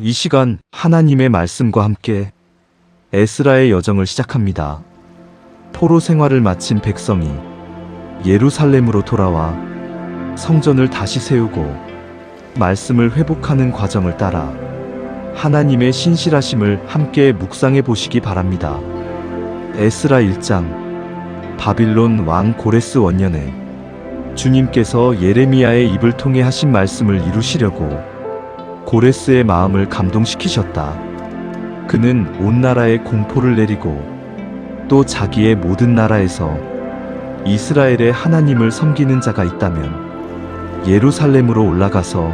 이 시간 하나님의 말씀과 함께 에스라의 여정을 시작합니다. 포로 생활을 마친 백성이 예루살렘으로 돌아와 성전을 다시 세우고 말씀을 회복하는 과정을 따라 하나님의 신실하심을 함께 묵상해 보시기 바랍니다. 에스라 1장. 바빌론 왕 고레스 원년에 주님께서 예레미야의 입을 통해 하신 말씀을 이루시려고 고레스의 마음을 감동시키셨다. 그는 온 나라에 공포를 내리고 또 자기의 모든 나라에서 이스라엘의 하나님을 섬기는 자가 있다면 예루살렘으로 올라가서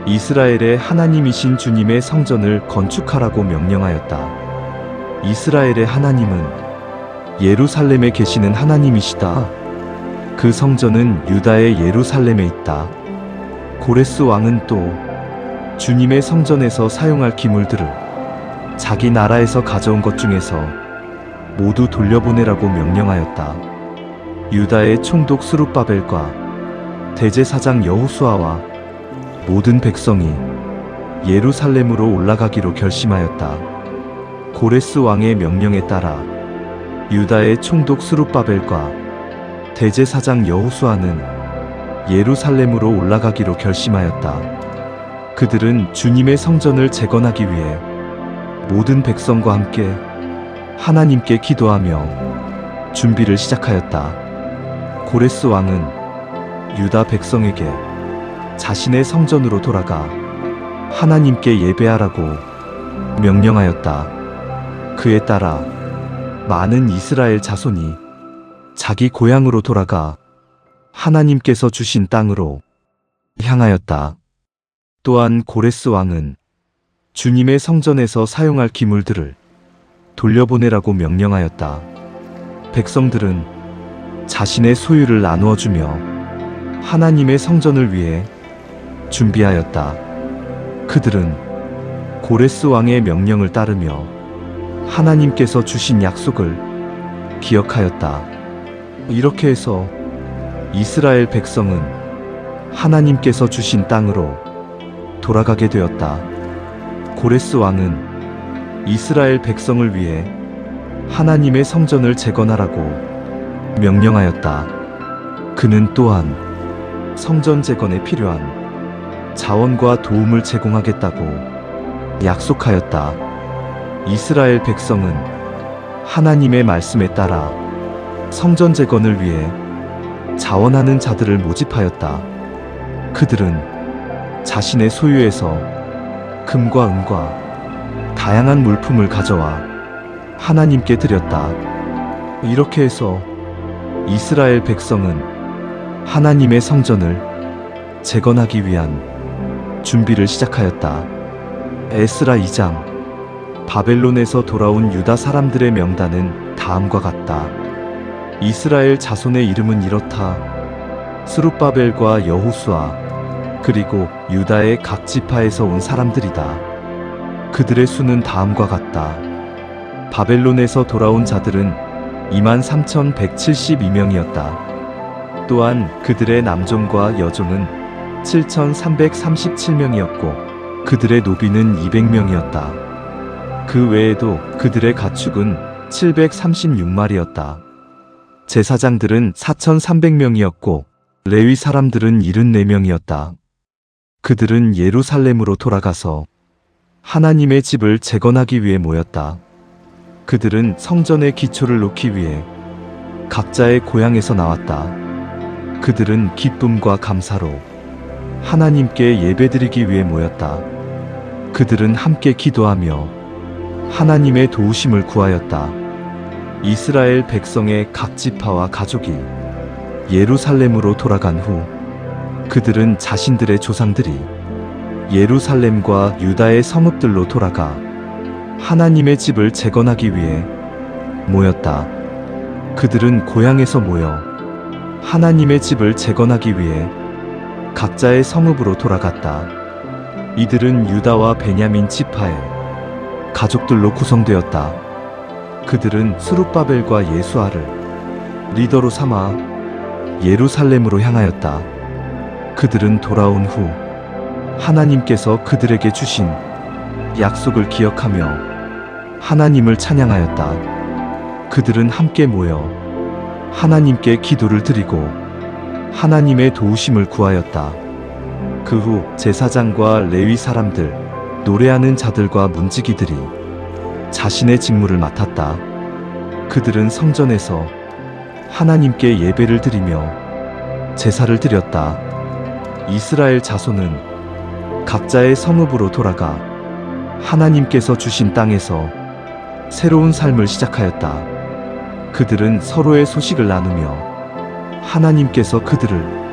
이스라엘의 하나님이신 주님의 성전을 건축하라고 명령하였다. 이스라엘의 하나님은 예루살렘에 계시는 하나님이시다. 그 성전은 유다의 예루살렘에 있다. 고레스 왕은 또 주님의 성전에서 사용할 기물들을 자기 나라에서 가져온 것 중에서 모두 돌려보내라고 명령하였다. 유다의 총독 스룹바벨과 대제사장 여호수아와 모든 백성이 예루살렘으로 올라가기로 결심하였다. 고레스 왕의 명령에 따라 유다의 총독 스룹바벨과 대제사장 여호수아는 예루살렘으로 올라가기로 결심하였다. 그들은 주님의 성전을 재건하기 위해 모든 백성과 함께 하나님께 기도하며 준비를 시작하였다. 고레스 왕은 유다 백성에게 자신의 성전으로 돌아가 하나님께 예배하라고 명령하였다. 그에 따라 많은 이스라엘 자손이 자기 고향으로 돌아가 하나님께서 주신 땅으로 향하였다. 또한 고레스 왕은 주님의 성전에서 사용할 기물들을 돌려보내라고 명령하였다. 백성들은 자신의 소유를 나누어 주며 하나님의 성전을 위해 준비하였다. 그들은 고레스 왕의 명령을 따르며 하나님께서 주신 약속을 기억하였다. 이렇게 해서 이스라엘 백성은 하나님께서 주신 땅으로 돌아가게 되었다. 고레스 왕은 이스라엘 백성을 위해 하나님의 성전을 재건하라고 명령하였다. 그는 또한 성전 재건에 필요한 자원과 도움을 제공하겠다고 약속하였다. 이스라엘 백성은 하나님의 말씀에 따라 성전 재건을 위해 자원하는 자들을 모집하였다. 그들은 자신의 소유에서 금과 은과 다양한 물품을 가져와 하나님께 드렸다. 이렇게 해서 이스라엘 백성은 하나님의 성전을 재건하기 위한 준비를 시작하였다. 에스라 2장. 바벨론에서 돌아온 유다 사람들의 명단은 다음과 같다. 이스라엘 자손의 이름은 이렇다. 스룹바벨과 여호수아 그리고 유다의 각 지파에서 온 사람들이다. 그들의 수는 다음과 같다. 바벨론에서 돌아온 자들은 23,172명이었다. 또한 그들의 남종과 여종은 7,337명이었고 그들의 노비는 200명이었다. 그 외에도 그들의 가축은 736마리였다. 제사장들은 4,300명이었고 레위 사람들은 74명이었다. 그들은 예루살렘으로 돌아가서 하나님의 집을 재건하기 위해 모였다. 그들은 성전의 기초를 놓기 위해 각자의 고향에서 나왔다. 그들은 기쁨과 감사로 하나님께 예배드리기 위해 모였다. 그들은 함께 기도하며 하나님의 도우심을 구하였다. 이스라엘 백성의 각 지파와 가족이 예루살렘으로 돌아간 후 그들은 자신들의 조상들이 예루살렘과 유다의 성읍들로 돌아가 하나님의 집을 재건하기 위해 모였다. 그들은 고향에서 모여 하나님의 집을 재건하기 위해 각자의 성읍으로 돌아갔다. 이들은 유다와 베냐민 지파의 가족들로 구성되었다. 그들은 스룹바벨과 예수아를 리더로 삼아 예루살렘으로 향하였다. 그들은 돌아온 후 하나님께서 그들에게 주신 약속을 기억하며 하나님을 찬양하였다. 그들은 함께 모여 하나님께 기도를 드리고 하나님의 도우심을 구하였다. 그 후 제사장과 레위 사람들, 노래하는 자들과 문지기들이 자신의 직무를 맡았다. 그들은 성전에서 하나님께 예배를 드리며 제사를 드렸다. 이스라엘 자손은 각자의 성읍으로 돌아가 하나님께서 주신 땅에서 새로운 삶을 시작하였다. 그들은 서로의 소식을 나누며 하나님께서 그들을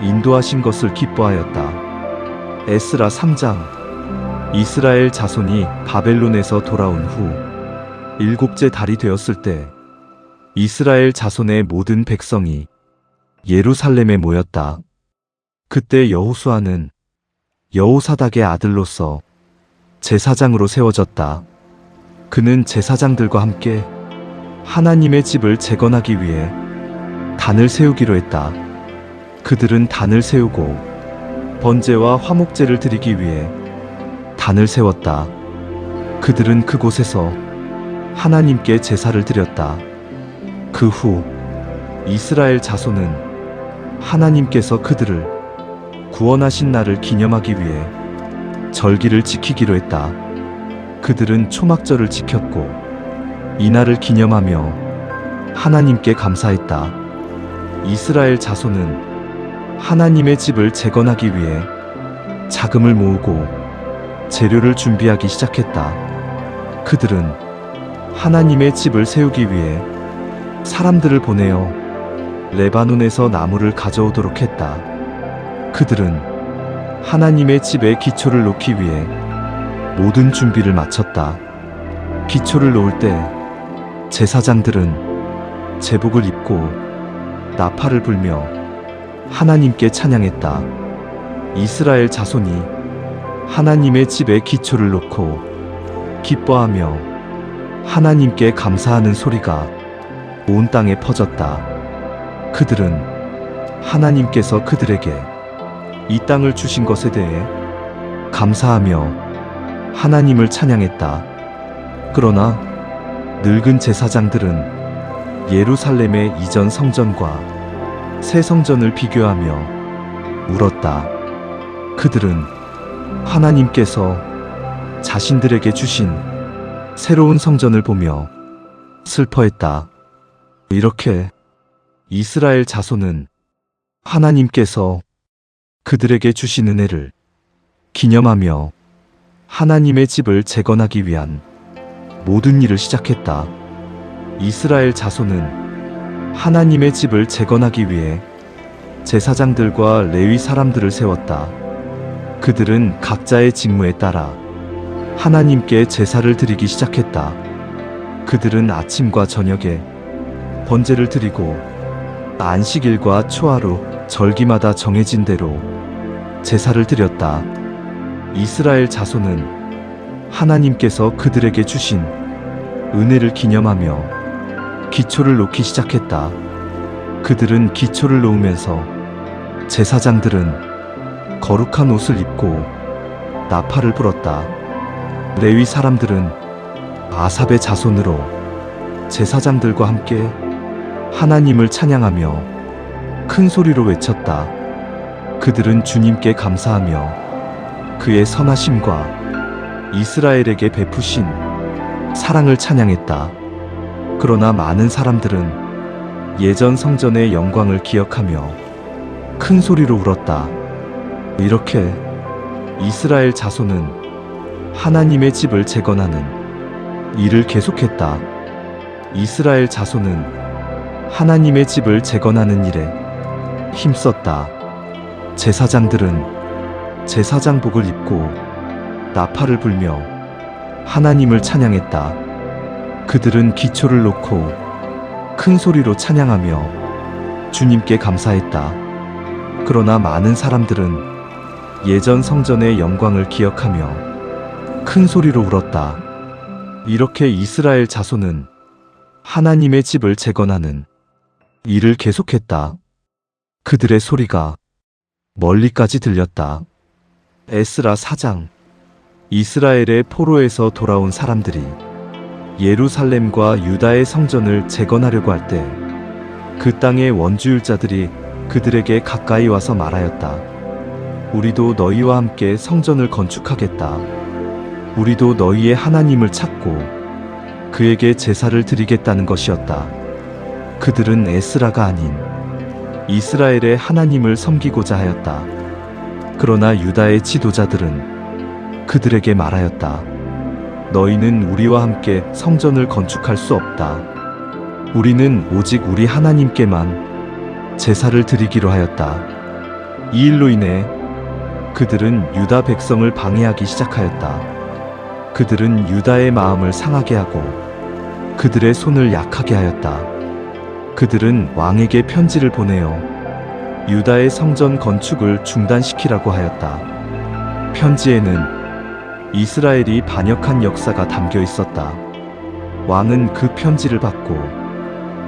인도하신 것을 기뻐하였다. 에스라 3장. 이스라엘 자손이 바벨론에서 돌아온 후 일곱째 달이 되었을 때 이스라엘 자손의 모든 백성이 예루살렘에 모였다. 그때 여호수아는 여호사닥의 아들로서 제사장으로 세워졌다. 그는 제사장들과 함께 하나님의 집을 재건하기 위해 단을 세우기로 했다. 그들은 단을 세우고 번제와 화목제를 드리기 위해 단을 세웠다. 그들은 그곳에서 하나님께 제사를 드렸다. 그 후 이스라엘 자손은 하나님께서 그들을 구원하신 날을 기념하기 위해 절기를 지키기로 했다. 그들은 초막절을 지켰고 이 날을 기념하며 하나님께 감사했다. 이스라엘 자손은 하나님의 집을 재건하기 위해 자금을 모으고 재료를 준비하기 시작했다. 그들은 하나님의 집을 세우기 위해 사람들을 보내어 레바논에서 나무를 가져오도록 했다. 그들은 하나님의 집에 기초를 놓기 위해 모든 준비를 마쳤다. 기초를 놓을 때 제사장들은 제복을 입고 나팔을 불며 하나님께 찬양했다. 이스라엘 자손이 하나님의 집에 기초를 놓고 기뻐하며 하나님께 감사하는 소리가 온 땅에 퍼졌다. 그들은 하나님께서 그들에게 이 땅을 주신 것에 대해 감사하며 하나님을 찬양했다. 그러나 늙은 제사장들은 예루살렘의 이전 성전과 새 성전을 비교하며 울었다. 그들은 하나님께서 자신들에게 주신 새로운 성전을 보며 슬퍼했다. 이렇게 이스라엘 자손은 하나님께서 그들에게 주신 은혜를 기념하며 하나님의 집을 재건하기 위한 모든 일을 시작했다. 이스라엘 자손은 하나님의 집을 재건하기 위해 제사장들과 레위 사람들을 세웠다. 그들은 각자의 직무에 따라 하나님께 제사를 드리기 시작했다. 그들은 아침과 저녁에 번제를 드리고 안식일과 초하루, 절기마다 정해진 대로 제사를 드렸다. 이스라엘 자손은 하나님께서 그들에게 주신 은혜를 기념하며 기초를 놓기 시작했다. 그들은 기초를 놓으면서 제사장들은 거룩한 옷을 입고 나팔을 불었다. 레위 사람들은 아삽의 자손으로 제사장들과 함께 하나님을 찬양하며 큰 소리로 외쳤다. 그들은 주님께 감사하며 그의 선하심과 이스라엘에게 베푸신 사랑을 찬양했다. 그러나 많은 사람들은 예전 성전의 영광을 기억하며 큰 소리로 울었다. 이렇게 이스라엘 자손은 하나님의 집을 재건하는 일을 계속했다. 이스라엘 자손은 하나님의 집을 재건하는 일에 힘썼다. 제사장들은 제사장복을 입고 나팔을 불며 하나님을 찬양했다. 그들은 기초를 놓고 큰 소리로 찬양하며 주님께 감사했다. 그러나 많은 사람들은 예전 성전의 영광을 기억하며 큰 소리로 울었다. 이렇게 이스라엘 자손은 하나님의 집을 재건하는 일을 계속했다. 그들의 소리가 멀리까지 들렸다. 에스라 4장. 이스라엘의 포로에서 돌아온 사람들이 예루살렘과 유다의 성전을 재건하려고 할 때 그 땅의 원주율자들이 그들에게 가까이 와서 말하였다. 우리도 너희와 함께 성전을 건축하겠다. 우리도 너희의 하나님을 찾고 그에게 제사를 드리겠다는 것이었다. 그들은 에스라가 아닌 이스라엘의 하나님을 섬기고자 하였다. 그러나 유다의 지도자들은 그들에게 말하였다. 너희는 우리와 함께 성전을 건축할 수 없다. 우리는 오직 우리 하나님께만 제사를 드리기로 하였다. 이 일로 인해 그들은 유다 백성을 방해하기 시작하였다. 그들은 유다의 마음을 상하게 하고 그들의 손을 약하게 하였다. 그들은 왕에게 편지를 보내어 유다의 성전 건축을 중단시키라고 하였다. 편지에는 이스라엘이 반역한 역사가 담겨 있었다. 왕은 그 편지를 받고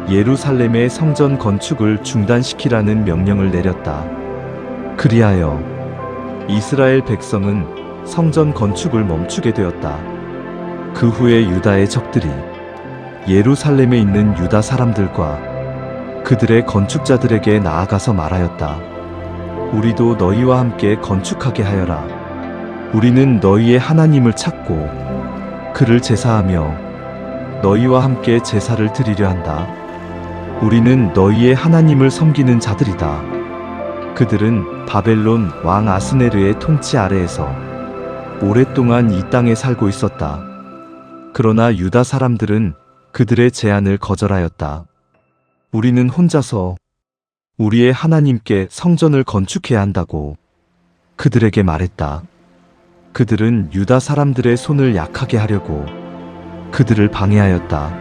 예루살렘의 성전 건축을 중단시키라는 명령을 내렸다. 그리하여 이스라엘 백성은 성전 건축을 멈추게 되었다. 그 후에 유다의 적들이 예루살렘에 있는 유다 사람들과 그들의 건축자들에게 나아가서 말하였다. 우리도 너희와 함께 건축하게 하여라. 우리는 너희의 하나님을 찾고 그를 제사하며 너희와 함께 제사를 드리려 한다. 우리는 너희의 하나님을 섬기는 자들이다. 그들은 바벨론 왕 아스네르의 통치 아래에서 오랫동안 이 땅에 살고 있었다. 그러나 유다 사람들은 그들의 제안을 거절하였다. 우리는 혼자서 우리의 하나님께 성전을 건축해야 한다고 그들에게 말했다. 그들은 유다 사람들의 손을 약하게 하려고 그들을 방해하였다.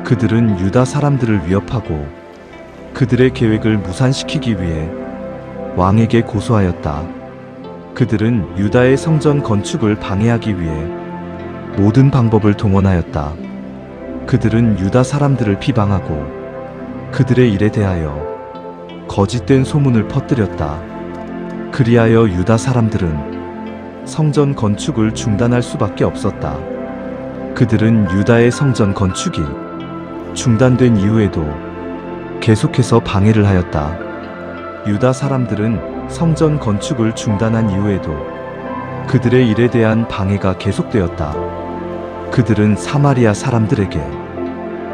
그들은 유다 사람들을 위협하고 그들의 계획을 무산시키기 위해 왕에게 고소하였다. 그들은 유다의 성전 건축을 방해하기 위해 모든 방법을 동원하였다. 그들은 유다 사람들을 비방하고 그들의 일에 대하여 거짓된 소문을 퍼뜨렸다. 그리하여 유다 사람들은 성전 건축을 중단할 수밖에 없었다. 그들은 유다의 성전 건축이 중단된 이후에도 계속해서 방해를 하였다. 유다 사람들은 성전 건축을 중단한 이후에도 그들의 일에 대한 방해가 계속되었다. 그들은 사마리아 사람들에게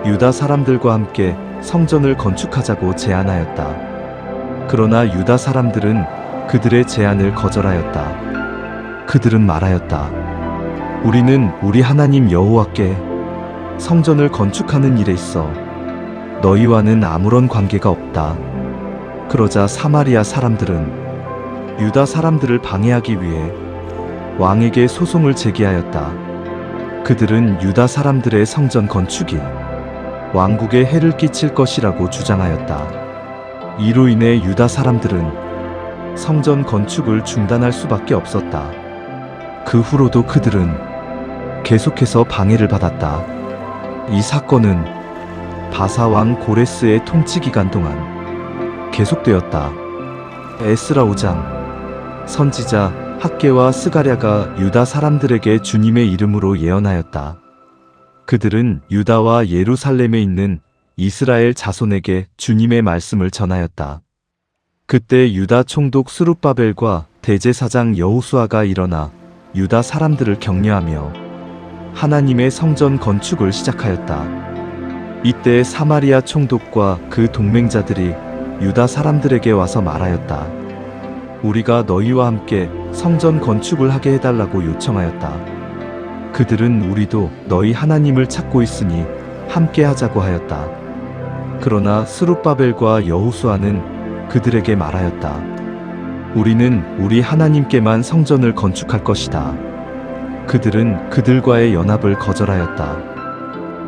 유다 사람들과 함께 성전을 건축하자고 제안하였다. 그러나 유다 사람들은 그들의 제안을 거절하였다. 그들은 말하였다. 우리는 우리 하나님 여호와께 성전을 건축하는 일에 있어 너희와는 아무런 관계가 없다. 그러자 사마리아 사람들은 유다 사람들을 방해하기 위해 왕에게 소송을 제기하였다. 그들은 유다 사람들의 성전 건축이 왕국에 해를 끼칠 것이라고 주장하였다. 이로 인해 유다 사람들은 성전 건축을 중단할 수밖에 없었다. 그 후로도 그들은 계속해서 방해를 받았다. 이 사건은 바사 왕 고레스의 통치 기간 동안 계속되었다. 에스라 5장 선지자 학개와 스가랴가 유다 사람들에게 주님의 이름으로 예언하였다. 그들은 유다와 예루살렘에 있는 이스라엘 자손에게 주님의 말씀을 전하였다. 그때 유다 총독 스룹바벨과 대제사장 여호수아가 일어나 유다 사람들을 격려하며 하나님의 성전 건축을 시작하였다. 이때 사마리아 총독과 그 동맹자들이 유다 사람들에게 와서 말하였다. 우리가 너희와 함께 성전 건축을 하게 해달라고 요청하였다. 그들은 우리도 너희 하나님을 찾고 있으니 함께 하자고 하였다. 그러나 스룹바벨과 여호수아는 그들에게 말하였다. 우리는 우리 하나님께만 성전을 건축할 것이다. 그들은 그들과의 연합을 거절하였다.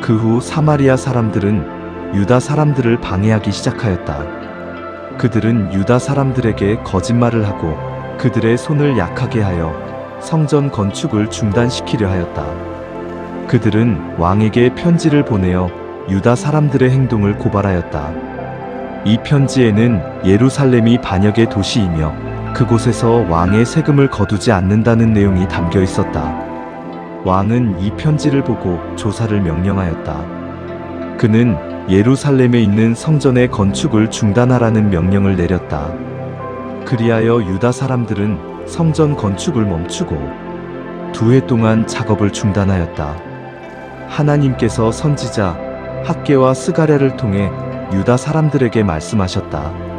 그 후 사마리아 사람들은 유다 사람들을 방해하기 시작하였다. 그들은 유다 사람들에게 거짓말을 하고 그들의 손을 약하게 하여 성전 건축을 중단시키려 하였다. 그들은 왕에게 편지를 보내어 유다 사람들의 행동을 고발하였다. 이 편지에는 예루살렘이 반역의 도시이며 그곳에서 왕의 세금을 거두지 않는다는 내용이 담겨 있었다. 왕은 이 편지를 보고 조사를 명령하였다. 그는 예루살렘에 있는 성전의 건축을 중단하라는 명령을 내렸다. 그리하여 유다 사람들은 성전 건축을 멈추고 2해 동안 작업을 중단하였다. 하나님께서 선지자 학개와 스가랴를 통해 유다 사람들에게 말씀하셨다.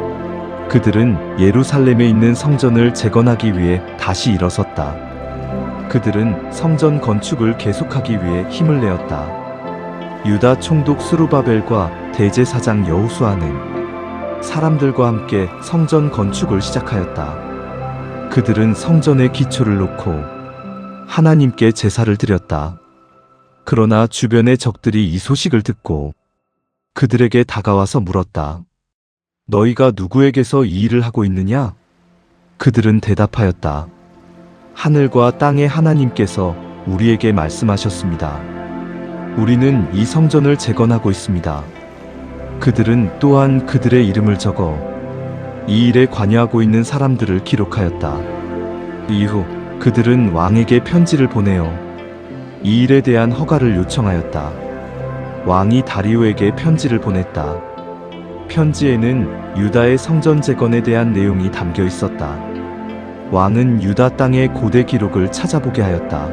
그들은 예루살렘에 있는 성전을 재건하기 위해 다시 일어섰다. 그들은 성전 건축을 계속하기 위해 힘을 내었다. 유다 총독 스루바벨과 대제사장 여호수아는 사람들과 함께 성전 건축을 시작하였다. 그들은 성전의 기초를 놓고 하나님께 제사를 드렸다. 그러나 주변의 적들이 이 소식을 듣고 그들에게 다가와서 물었다. 너희가 누구에게서 이 일을 하고 있느냐? 그들은 대답하였다. 하늘과 땅의 하나님께서 우리에게 말씀하셨습니다. 우리는 이 성전을 재건하고 있습니다. 그들은 또한 그들의 이름을 적어 이 일에 관여하고 있는 사람들을 기록하였다. 이후 그들은 왕에게 편지를 보내어 이 일에 대한 허가를 요청하였다. 왕이 다리오에게 편지를 보냈다. 편지에는 유다의 성전 재건에 대한 내용이 담겨 있었다. 왕은 유다 땅의 고대 기록을 찾아보게 하였다.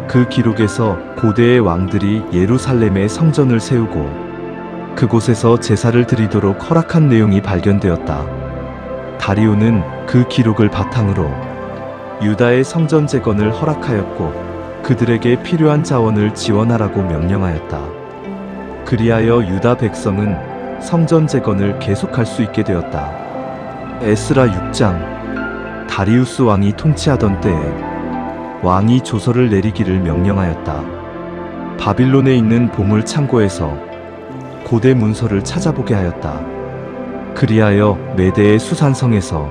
그 기록에서 고대의 왕들이 예루살렘에 성전을 세우고 그곳에서 제사를 드리도록 허락한 내용이 발견되었다. 다리오는 그 기록을 바탕으로 유다의 성전 재건을 허락하였고 그들에게 필요한 자원을 지원하라고 명령하였다. 그리하여 유다 백성은 성전 재건을 계속할 수 있게 되었다. 에스라 6장. 다리우스 왕이 통치하던 때에 왕이 조서를 내리기를 명령하였다. 바빌론에 있는 보물 창고에서 고대 문서를 찾아보게 하였다. 그리하여 메대의 수산성에서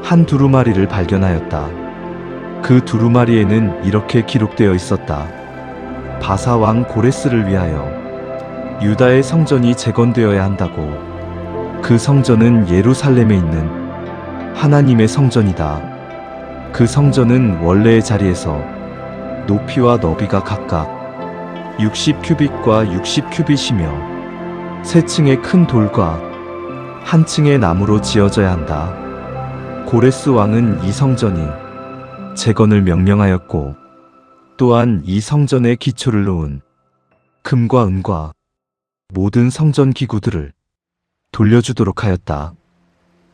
한 두루마리를 발견하였다. 그 두루마리에는 이렇게 기록되어 있었다. 바사 왕 고레스를 위하여 유다의 성전이 재건되어야 한다고. 그 성전은 예루살렘에 있는 하나님의 성전이다. 그 성전은 원래의 자리에서 높이와 너비가 각각 60큐빗과 60큐빗이며 세 층의 큰 돌과 한 층의 나무로 지어져야 한다. 고레스 왕은 이 성전이 재건을 명령하였고 또한 이 성전의 기초를 놓은 금과 은과 모든 성전 기구들을 돌려주도록 하였다.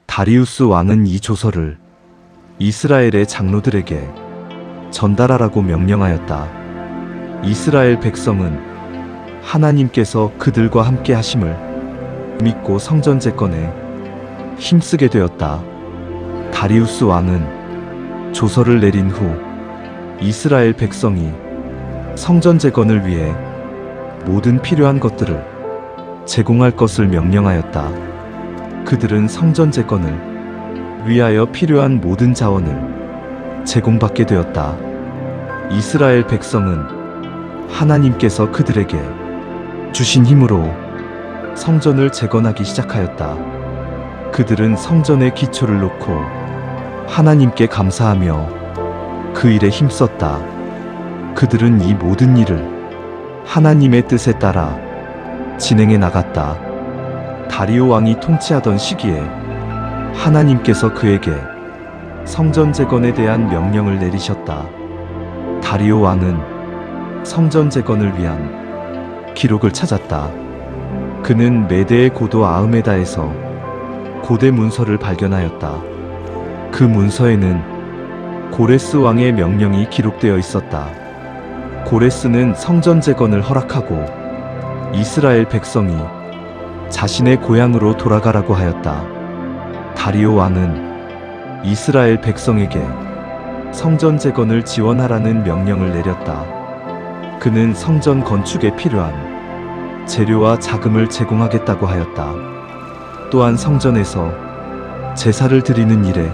다리우스 왕은 이 조서를 이스라엘의 장로들에게 전달하라고 명령하였다. 이스라엘 백성은 하나님께서 그들과 함께 하심을 믿고 성전 재건에 힘쓰게 되었다. 다리우스 왕은 조서를 내린 후 이스라엘 백성이 성전 재건을 위해 모든 필요한 것들을 제공할 것을 명령하였다. 그들은 성전 재건을 위하여 필요한 모든 자원을 제공받게 되었다. 이스라엘 백성은 하나님께서 그들에게 주신 힘으로 성전을 재건하기 시작하였다. 그들은 성전의 기초를 놓고 하나님께 감사하며 그 일에 힘썼다. 그들은 이 모든 일을 하나님의 뜻에 따라 진행해 나갔다. 다리오 왕이 통치하던 시기에 하나님께서 그에게 성전 재건에 대한 명령을 내리셨다. 다리오 왕은 성전 재건을 위한 기록을 찾았다. 그는 메대의 고도 아흐메다에서 고대 문서를 발견하였다. 그 문서에는 고레스 왕의 명령이 기록되어 있었다. 고레스는 성전 재건을 허락하고 이스라엘 백성이 자신의 고향으로 돌아가라고 하였다. 다리오 왕은 이스라엘 백성에게 성전 재건을 지원하라는 명령을 내렸다. 그는 성전 건축에 필요한 재료와 자금을 제공하겠다고 하였다. 또한 성전에서 제사를 드리는 일에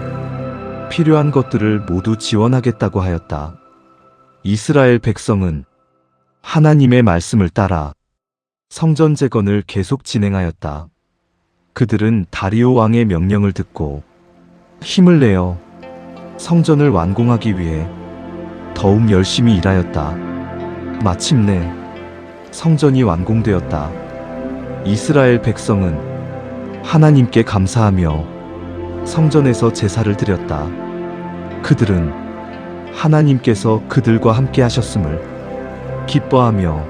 필요한 것들을 모두 지원하겠다고 하였다. 이스라엘 백성은 하나님의 말씀을 따라 성전 재건을 계속 진행하였다. 그들은 다리오 왕의 명령을 듣고 힘을 내어 성전을 완공하기 위해 더욱 열심히 일하였다. 마침내 성전이 완공되었다. 이스라엘 백성은 하나님께 감사하며 성전에서 제사를 드렸다. 그들은 하나님께서 그들과 함께 하셨음을 기뻐하며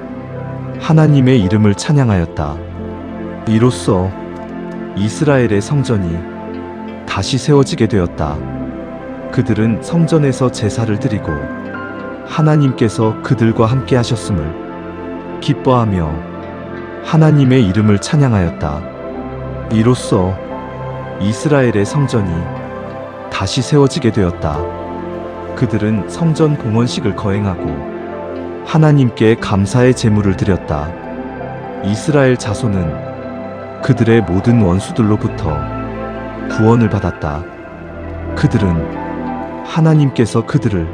하나님의 이름을 찬양하였다. 이로써 이스라엘의 성전이 다시 세워지게 되었다. 그들은 성전에서 제사를 드리고 하나님께서 그들과 함께 하셨음을 기뻐하며 하나님의 이름을 찬양하였다. 이로써 이스라엘의 성전이 다시 세워지게 되었다. 그들은 성전 봉헌식을 거행하고 하나님께 감사의 제물을 드렸다. 이스라엘 자손은 그들의 모든 원수들로부터 구원을 받았다. 그들은 하나님께서 그들을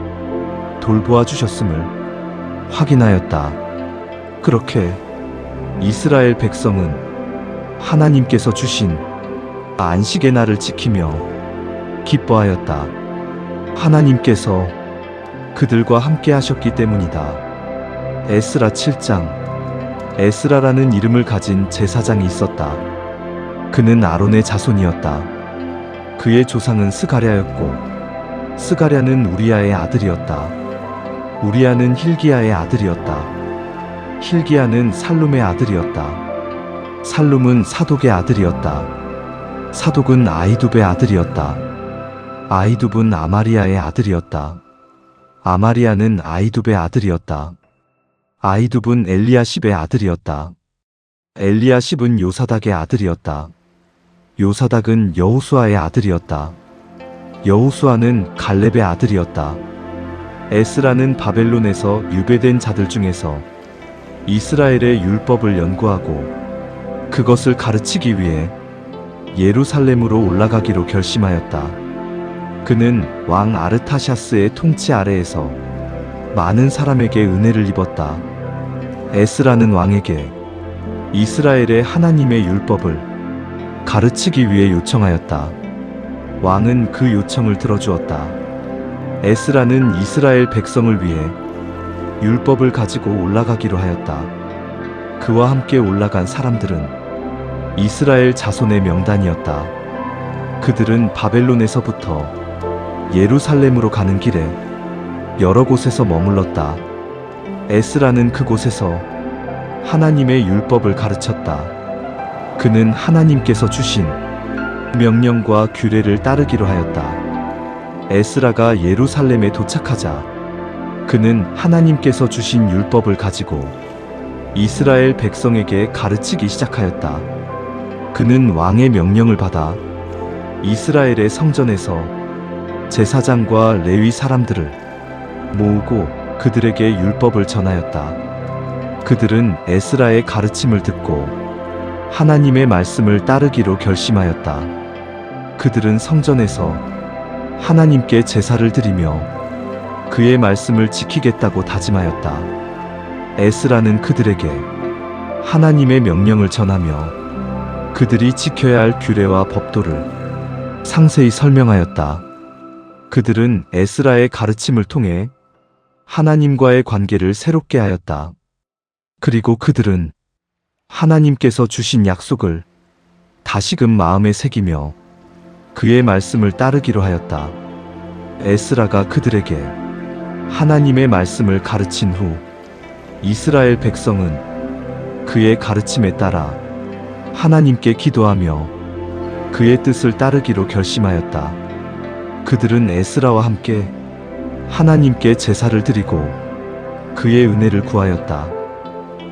돌보아 주셨음을 확인하였다. 그렇게 이스라엘 백성은 하나님께서 주신 안식의 날을 지키며 기뻐하였다. 하나님께서 그들과 함께 하셨기 때문이다. 에스라 7장. 에스라라는 이름을 가진 제사장이 있었다. 그는 아론의 자손이었다. 그의 조상은 스가랴였고 스가랴는 우리야의 아들이었다. 우리야는 힐기야의 아들이었다. 힐기야는 살룸의 아들이었다. 살룸은 사독의 아들이었다. 사독은 아히둡의 아들이었다. 아히둡은 아마리야의 아들이었다. 아마리야는 아히둡의 아들이었다. 아히둡은 엘리야십의 아들이었다. 엘리야십은 요사닥의 아들이었다. 요사닥은 여호수아의 아들이었다. 여호수아는 갈렙의 아들이었다. 에스라는 바벨론에서 유배된 자들 중에서 이스라엘의 율법을 연구하고 그것을 가르치기 위해 예루살렘으로 올라가기로 결심하였다. 그는 왕 아르타샤스의 통치 아래에서 많은 사람에게 은혜를 입었다. 에스라는 왕에게 이스라엘의 하나님의 율법을 가르치기 위해 요청하였다. 왕은 그 요청을 들어주었다. 에스라는 이스라엘 백성을 위해 율법을 가지고 올라가기로 하였다. 그와 함께 올라간 사람들은 이스라엘 자손의 명단이었다. 그들은 바벨론에서부터 예루살렘으로 가는 길에 여러 곳에서 머물렀다. 에스라는 그곳에서 하나님의 율법을 가르쳤다. 그는 하나님께서 주신 명령과 규례를 따르기로 하였다. 에스라가 예루살렘에 도착하자 그는 하나님께서 주신 율법을 가지고 이스라엘 백성에게 가르치기 시작하였다. 그는 왕의 명령을 받아 이스라엘의 성전에서 제사장과 레위 사람들을 모으고 그들에게 율법을 전하였다. 그들은 에스라의 가르침을 듣고 하나님의 말씀을 따르기로 결심하였다. 그들은 성전에서 하나님께 제사를 드리며 그의 말씀을 지키겠다고 다짐하였다. 에스라는 그들에게 하나님의 명령을 전하며 그들이 지켜야 할 규례와 법도를 상세히 설명하였다. 그들은 에스라의 가르침을 통해 하나님과의 관계를 새롭게 하였다. 그리고 그들은 하나님께서 주신 약속을 다시금 마음에 새기며 그의 말씀을 따르기로 하였다. 에스라가 그들에게 하나님의 말씀을 가르친 후 이스라엘 백성은 그의 가르침에 따라 하나님께 기도하며 그의 뜻을 따르기로 결심하였다. 그들은 에스라와 함께 하나님께 제사를 드리고 그의 은혜를 구하였다.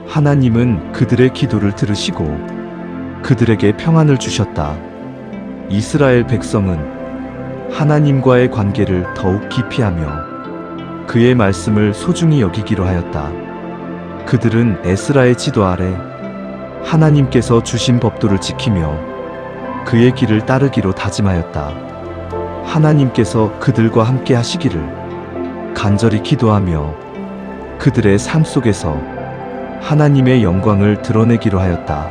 하나님은 그들의 기도를 들으시고 그들에게 평안을 주셨다. 이스라엘 백성은 하나님과의 관계를 더욱 깊이 하며 그의 말씀을 소중히 여기기로 하였다. 그들은 에스라의 지도 아래 하나님께서 주신 법도를 지키며 그의 길을 따르기로 다짐하였다. 하나님께서 그들과 함께 하시기를 간절히 기도하며 그들의 삶 속에서 하나님의 영광을 드러내기로 하였다.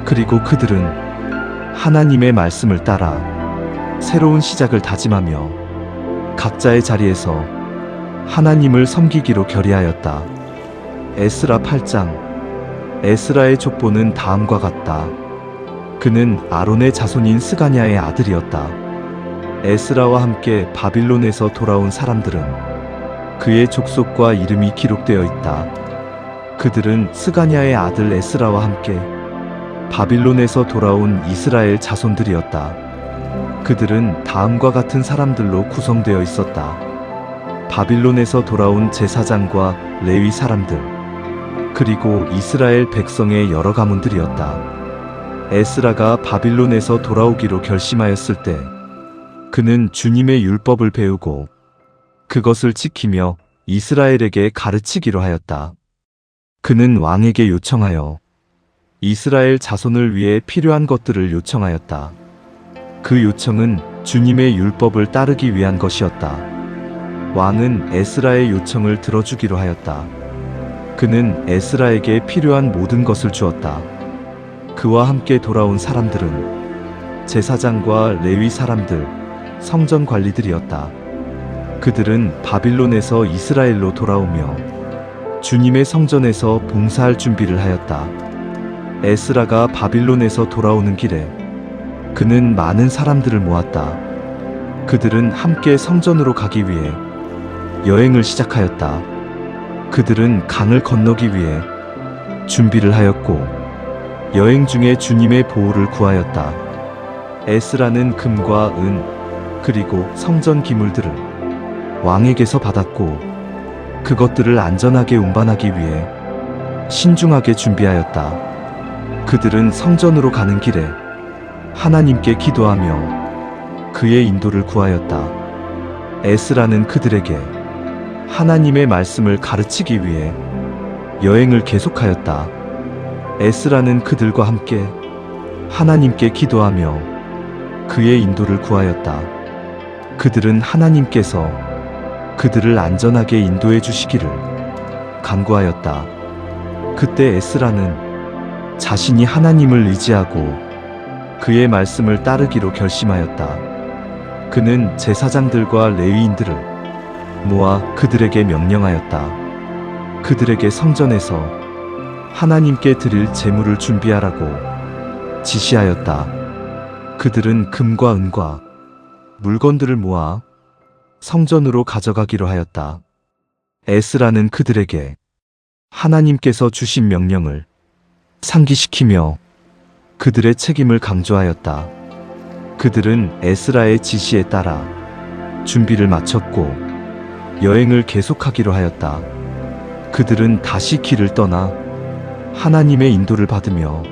그리고 그들은 하나님의 말씀을 따라 새로운 시작을 다짐하며 각자의 자리에서 하나님을 섬기기로 결의하였다. 에스라 8장. 에스라의 족보는 다음과 같다. 그는 아론의 자손인 스가냐의 아들이었다. 에스라와 함께 바빌론에서 돌아온 사람들은 그의 족속과 이름이 기록되어 있다. 그들은 스가냐의 아들 에스라와 함께 바빌론에서 돌아온 이스라엘 자손들이었다. 그들은 다음과 같은 사람들로 구성되어 있었다. 바빌론에서 돌아온 제사장과 레위 사람들, 그리고 이스라엘 백성의 여러 가문들이었다. 에스라가 바빌론에서 돌아오기로 결심하였을 때 그는 주님의 율법을 배우고 그것을 지키며 이스라엘에게 가르치기로 하였다. 그는 왕에게 요청하여 이스라엘 자손을 위해 필요한 것들을 요청하였다. 그 요청은 주님의 율법을 따르기 위한 것이었다. 왕은 에스라의 요청을 들어주기로 하였다. 그는 에스라에게 필요한 모든 것을 주었다. 그와 함께 돌아온 사람들은 제사장과 레위 사람들, 성전 관리들이었다. 그들은 바빌론에서 이스라엘로 돌아오며 주님의 성전에서 봉사할 준비를 하였다. 에스라가 바빌론에서 돌아오는 길에 그는 많은 사람들을 모았다. 그들은 함께 성전으로 가기 위해 여행을 시작하였다. 그들은 강을 건너기 위해 준비를 하였고 여행 중에 주님의 보호를 구하였다. 에스라는 금과 은 그리고 성전 기물들을 왕에게서 받았고 그것들을 안전하게 운반하기 위해 신중하게 준비하였다. 그들은 성전으로 가는 길에 하나님께 기도하며 그의 인도를 구하였다. 에스라는 그들에게 하나님의 말씀을 가르치기 위해 여행을 계속하였다. 에스라는 그들과 함께 하나님께 기도하며 그의 인도를 구하였다. 그들은 하나님께서 그들을 안전하게 인도해 주시기를 간구하였다. 그때 에스라는 자신이 하나님을 의지하고 그의 말씀을 따르기로 결심하였다. 그는 제사장들과 레위인들을 모아 그들에게 명령하였다. 그들에게 성전에서 하나님께 드릴 제물을 준비하라고 지시하였다. 그들은 금과 은과 물건들을 모아 성전으로 가져가기로 하였다. 에스라는 그들에게 하나님께서 주신 명령을 상기시키며 그들의 책임을 강조하였다. 그들은 에스라의 지시에 따라 준비를 마쳤고 여행을 계속하기로 하였다. 그들은 다시 길을 떠나 하나님의 인도를 받으며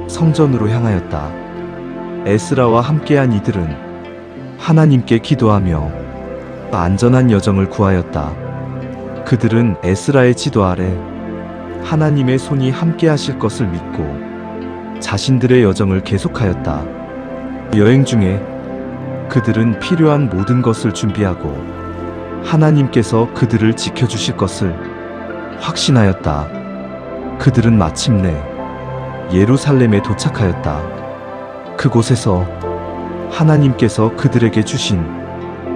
성전으로 향하였다. 에스라와 함께한 이들은 하나님께 기도하며 안전한 여정을 구하였다. 그들은 에스라의 지도 아래 하나님의 손이 함께 하실 것을 믿고 자신들의 여정을 계속하였다. 여행 중에 그들은 필요한 모든 것을 준비하고 하나님께서 그들을 지켜주실 것을 확신하였다. 그들은 마침내 예루살렘에 도착하였다. 그곳에서 하나님께서 그들에게 주신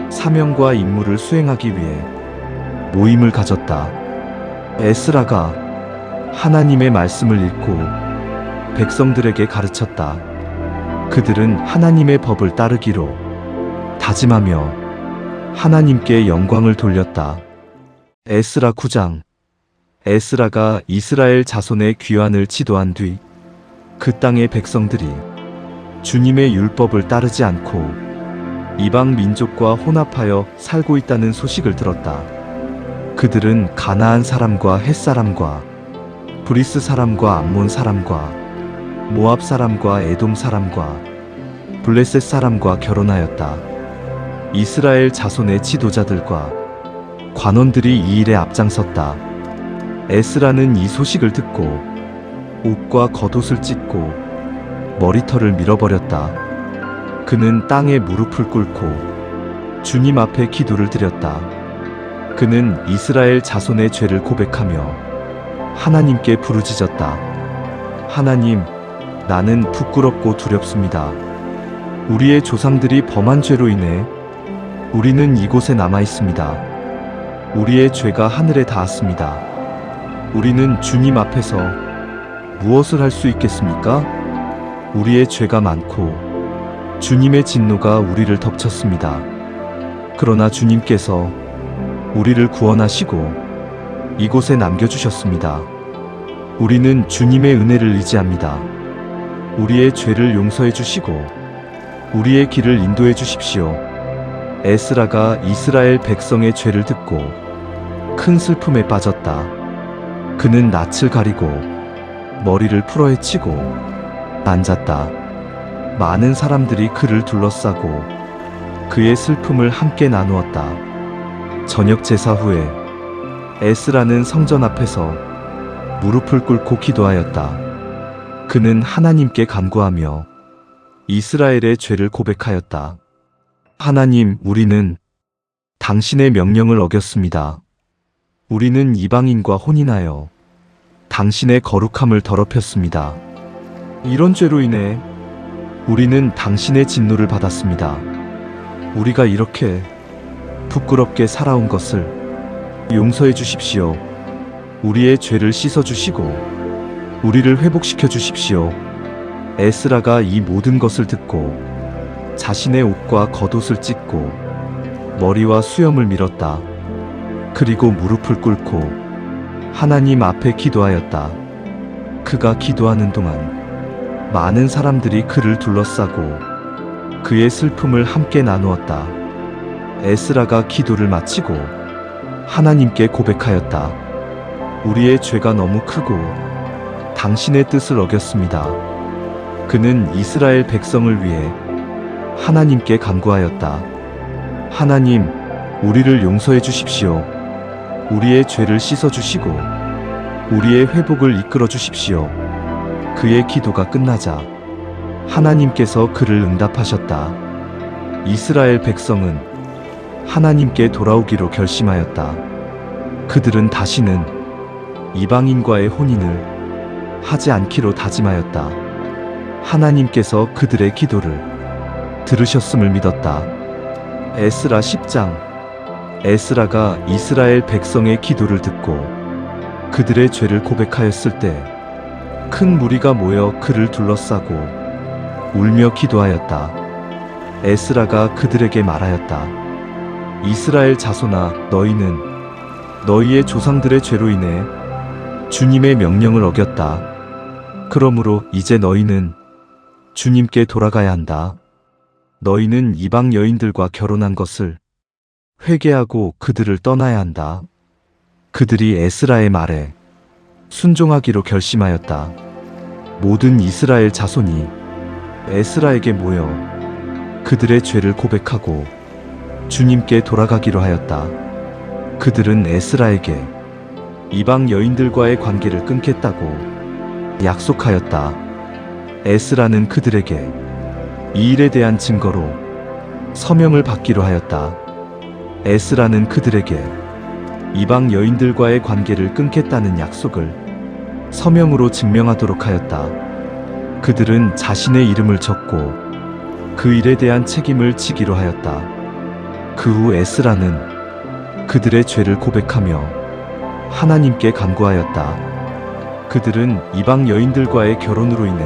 사명과 임무를 수행하기 위해 모임을 가졌다. 에스라가 하나님의 말씀을 읽고 백성들에게 가르쳤다. 그들은 하나님의 법을 따르기로 다짐하며 하나님께 영광을 돌렸다. 에스라 9장. 에스라가 이스라엘 자손의 귀환을 지도한 뒤 그 땅의 백성들이 주님의 율법을 따르지 않고 이방 민족과 혼합하여 살고 있다는 소식을 들었다. 그들은 가나안 사람과 헷 사람과 브리스 사람과 암몬 사람과 모압 사람과 에돔 사람과 블레셋 사람과 결혼하였다. 이스라엘 자손의 지도자들과 관원들이 이 일에 앞장섰다. 에스라는 이 소식을 듣고 옷과 겉옷을 찢고 머리털을 밀어버렸다. 그는 땅에 무릎을 꿇고 주님 앞에 기도를 드렸다. 그는 이스라엘 자손의 죄를 고백하며 하나님께 부르짖었다. 하나님, 나는 부끄럽고 두렵습니다. 우리의 조상들이 범한 죄로 인해 우리는 이곳에 남아 있습니다. 우리의 죄가 하늘에 닿았습니다. 우리는 주님 앞에서 무엇을 할 수 있겠습니까? 우리의 죄가 많고 주님의 진노가 우리를 덮쳤습니다. 그러나 주님께서 우리를 구원하시고 이곳에 남겨주셨습니다. 우리는 주님의 은혜를 의지합니다. 우리의 죄를 용서해 주시고 우리의 길을 인도해 주십시오. 에스라가 이스라엘 백성의 죄를 듣고 큰 슬픔에 빠졌다. 그는 낯을 가리고 머리를 풀어헤치고 앉았다. 많은 사람들이 그를 둘러싸고 그의 슬픔을 함께 나누었다. 저녁 제사 후에 에스라는 성전 앞에서 무릎을 꿇고 기도하였다. 그는 하나님께 간구하며 이스라엘의 죄를 고백하였다. 하나님, 우리는 당신의 명령을 어겼습니다. 우리는 이방인과 혼인하여 당신의 거룩함을 더럽혔습니다. 이런 죄로 인해 우리는 당신의 진노를 받았습니다. 우리가 이렇게 부끄럽게 살아온 것을 용서해 주십시오. 우리의 죄를 씻어 주시고 우리를 회복시켜 주십시오. 에스라가 이 모든 것을 듣고 자신의 옷과 겉옷을 찢고 머리와 수염을 밀었다. 그리고 무릎을 꿇고 하나님 앞에 기도하였다. 그가 기도하는 동안 많은 사람들이 그를 둘러싸고 그의 슬픔을 함께 나누었다. 에스라가 기도를 마치고 하나님께 고백하였다. 우리의 죄가 너무 크고 당신의 뜻을 어겼습니다. 그는 이스라엘 백성을 위해 하나님께 간구하였다. 하나님, 우리를 용서해 주십시오. 우리의 죄를 씻어 주시고 우리의 회복을 이끌어 주십시오. 그의 기도가 끝나자 하나님께서 그를 응답하셨다. 이스라엘 백성은 하나님께 돌아오기로 결심하였다. 그들은 다시는 이방인과의 혼인을 하지 않기로 다짐하였다. 하나님께서 그들의 기도를 들으셨음을 믿었다. 에스라 10장. 에스라가 이스라엘 백성의 기도를 듣고 그들의 죄를 고백하였을 때 큰 무리가 모여 그를 둘러싸고 울며 기도하였다. 에스라가 그들에게 말하였다. 이스라엘 자손아, 너희는 너희의 조상들의 죄로 인해 주님의 명령을 어겼다. 그러므로 이제 너희는 주님께 돌아가야 한다. 너희는 이방 여인들과 결혼한 것을 회개하고 그들을 떠나야 한다. 그들이 에스라의 말에 순종하기로 결심하였다. 모든 이스라엘 자손이 에스라에게 모여 그들의 죄를 고백하고 주님께 돌아가기로 하였다. 그들은 에스라에게 이방 여인들과의 관계를 끊겠다고 약속하였다. 에스라는 그들에게 이 일에 대한 증거로 서명을 받기로 하였다. 에스라는 그들에게 이방 여인들과의 관계를 끊겠다는 약속을 서명으로 증명하도록 하였다. 그들은 자신의 이름을 적고 그 일에 대한 책임을 지기로 하였다. 그 후 에스라는 그들의 죄를 고백하며 하나님께 간구하였다. 그들은 이방 여인들과의 결혼으로 인해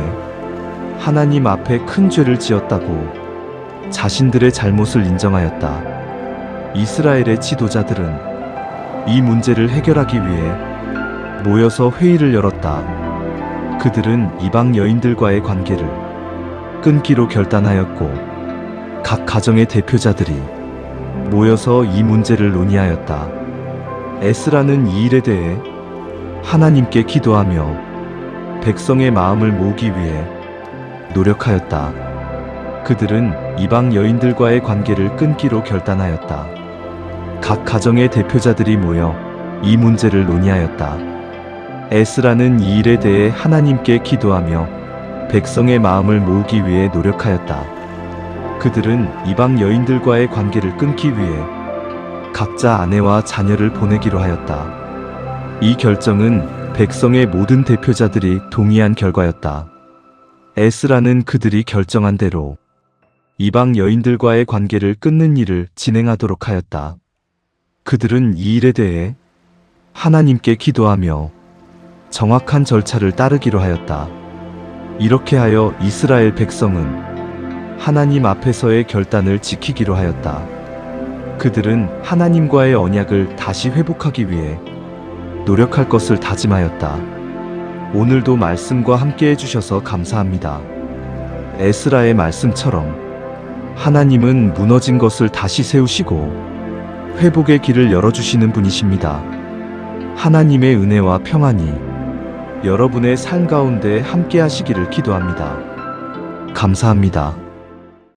하나님 앞에 큰 죄를 지었다고 자신들의 잘못을 인정하였다. 이스라엘의 지도자들은 이 문제를 해결하기 위해 모여서 회의를 열었다. 그들은 이방 여인들과의 관계를 끊기로 결단하였고 각 가정의 대표자들이 모여서 이 문제를 논의하였다. 에스라는 이 일에 대해 하나님께 기도하며 백성의 마음을 모으기 위해 노력하였다. 그들은 이방 여인들과의 관계를 끊기로 결단하였다. 각 가정의 대표자들이 모여 이 문제를 논의하였다. 에스라는 이 일에 대해 하나님께 기도하며 백성의 마음을 모으기 위해 노력하였다. 그들은 이방 여인들과의 관계를 끊기 위해 각자 아내와 자녀를 보내기로 하였다. 이 결정은 백성의 모든 대표자들이 동의한 결과였다. 에스라는 그들이 결정한 대로 이방 여인들과의 관계를 끊는 일을 진행하도록 하였다. 그들은 이 일에 대해 하나님께 기도하며 정확한 절차를 따르기로 하였다. 이렇게 하여 이스라엘 백성은 하나님 앞에서의 결단을 지키기로 하였다. 그들은 하나님과의 언약을 다시 회복하기 위해 노력할 것을 다짐하였다. 오늘도 말씀과 함께 해주셔서 감사합니다. 에스라의 말씀처럼 하나님은 무너진 것을 다시 세우시고 회복의 길을 열어주시는 분이십니다. 하나님의 은혜와 평안이 여러분의 삶 가운데 함께 하시기를 기도합니다. 감사합니다.